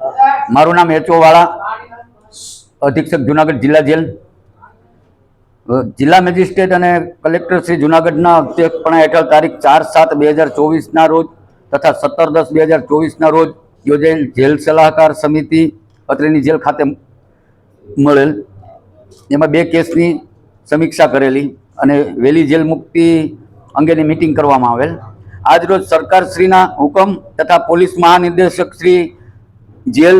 મારું નામ એચઓ વાળા, અધિક્ષક જુનાગઢ જિલ્લા જેલ. જિલ્લા મેજિસ્ટ્રેટ અને કલેક્ટર શ્રી જુનાગઢના અધ્યક્ષપણા હેઠળ તારીખ 4/7/2024 રોજ તથા 17/10/2024 રોજ યોજાયેલ જેલ સલાહકાર સમિતિ અત્રેની જેલ ખાતે મળેલ. એમાં 2 કેસની સમીક્ષા કરેલી અને વહેલી જેલ મુક્તિ અંગેની મિટિંગ કરવામાં આવેલ. આજરોજ સરકારશ્રીના હુકમ તથા પોલીસ મહાનિર્દેશક શ્રી જેલ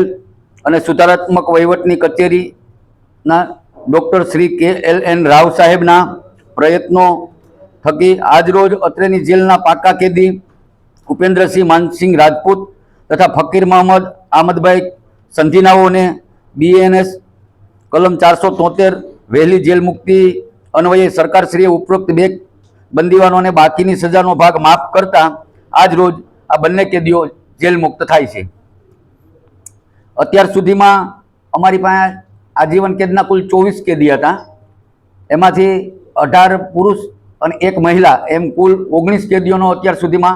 અને સુધારાત્મક વહીવટની કચેરીના ડૉક્ટર શ્રી KLN રાવ સાહેબના પ્રયત્નો થકી આજરોજ અત્રેની જેલના પાકા કેદી ઉપેન્દ્રસિંહ માનસિંહ રાજપૂત તથા ફકીર મોહમ્મદ આમદભાઈ સંધીનાઓને BNS કલમ 473 વહેલી જેલ મુક્તિ અન્વયે સરકારશ્રીએ ઉપરોક્ત 2 બંદીવાનોને બાકીની સજાનો ભાગ માફ કરતા આજરોજ આ બંને કેદીઓ જેલ મુક્ત થાય છે. અત્યાર સુધીમાં અમારી પાસે આજીવન કેદના કુલ 24 કેદી હતા. એમાંથી 18 પુરુષ અને 1 મહિલા એમ કુલ 19 કેદીઓનો અત્યાર સુધીમાં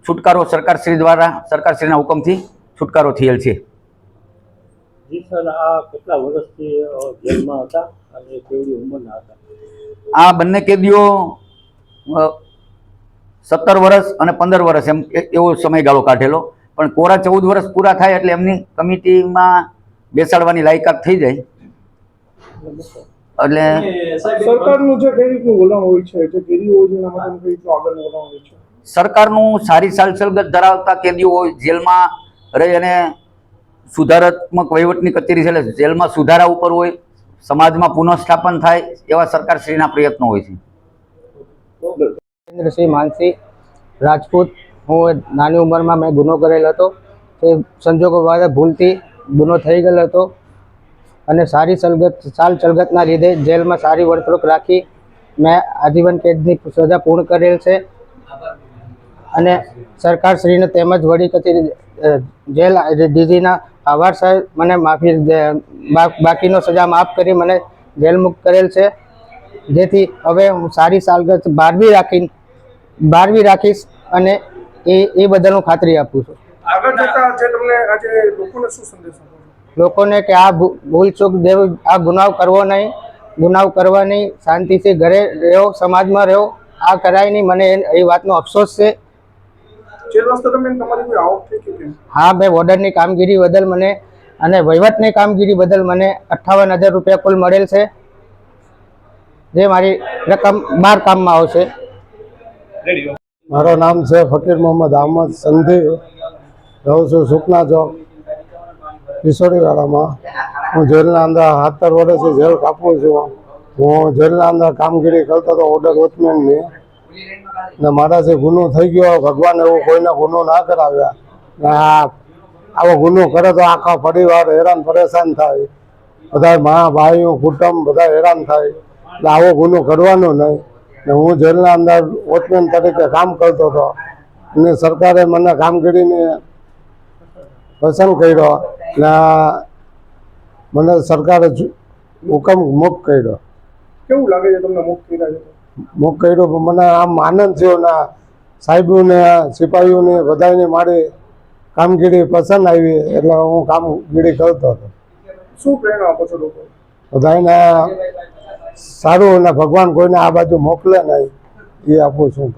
છુટકારો સરકારશ્રી દ્વારા સરકારશ્રીના હુકમથી છુટકારો થયેલ છે. જી સર, આ કેટલા વર્ષથી જેલમાં હતા અને કેવડી ઉંમરના હતા? આ બંને કેદીઓ 17 વર્ષ અને 15 વર્ષ એમ એવો સમયગાળો કાઢેલો, પણ કોરા 14 વર્ષ પૂરા થાય એટલે એમની કમિટીમાં બેસાડવાની લાયકાત થઈ જાય. એટલે સરકારનું જે કઈ રીતનું વલણ હોય છે, જે કેદીઓ હોય છે એના માટે કઈ રીતનું આગળ વલણ હોય છે? સરકારનું સારી સાલસલગત ધરાવતા કેદીઓ હોય, જેલમાં રહી અને સુધારાત્મક વહીવટની કચેરી છે એટલે જેલમાં સુધારા ઉપર હોય, સમાજમાં પુનઃસ્થાપન થાય એવા સરકારશ્રીના પ્રયત્નો હોય છે. ઉપેન્દ્રસિંહ માનસિંહ રાજપૂત. હું નાની ઉંમરમાં મેં ગુનો કરેલ હતો. તે સંજોગો દ્વારા ભૂલથી ગુનો થઈ ગયેલો હતો અને સારી ચલગતના લીધે જેલમાં સારી વર્તણૂક રાખી મેં આજીવન કેદની સજા પૂર્ણ કરેલ છે. અને સરકારશ્રીને તેમજ વડી કચેરી જેલ DGના આભાર સાહેબ મને માફી બાકીનો સજા માફ કરી મને જેલ મુક્ત કરેલ છે. જેથી હવે હું સારી સાલગત 12મી રાખીશ અને એ બદલ હું ખાતરી આપું છું. આગળ જતા જે તમને આજે લોકોને શું સંદેશ આપો છો? લોકોને કે આ ભૂલ ચૂક દેવું, આ ગુનાહ કરવા નહીં, શાંતિથી ઘરે રહો, સમાજમાં રહો, આ કરાય નહીં. મને એ વાતનો અફસોસ છે. જેલ વાસ્તે તમને તમારી કોઈ આવક થઈ કે કેમ? હા, ભાઈ, ઓર્ડરની કામગીરી બદલ મને અને વહીવટની કામગીરી બદલ મને 58,000 રૂપિયા કુલ મળેલ છે, જે મારી રકમ 12 કામમાં આવશે. મારું નામ છે ફકીર મોહમ્મદ આમદ સંધી. રહું છું સુખના ચોક કિશોરીવાડામાં. હું જેલના અંદર 17 વર્ષથી જેલ કાપું છું. હું જેલના અંદર કામગીરી કરતો હતો ઓર્ડર વોચમેનની, ને મારાથી ગુનો થઈ ગયો. ભગવાન એવું કોઈને ગુનો ના કરાવ્યા. ને આવો ગુનો કરે તો આખા પરિવાર હેરાન પરેશાન થાય, બધા મા ભાઈઓ કુટુંબ બધા હેરાન થાય. એટલે આવો ગુનો કરવાનો નહીં. ને હું જેલના અંદર વોચમેન તરીકે કામ કરતો હતો અને સરકારે મને કામગીરીને પસંદ કર્યો ને મને સરકારે હુકમ મુક્ત કર્યો. કેવું લાગે છે તમને મુક્ત કર્યા છે? મુક્ત કર્યો મને આમ આનંદ થયો ને સાહેબોને સિપાહીઓને બધાને મારી કામગીરી પસંદ આવી એટલે હું કામગીરી કરતો હતો. શું પ્રેરણા આપો છો લોકો? બધાને સારું અને ભગવાન કોઈને આ બાજુ મોકલે નહીં એ આપું છું.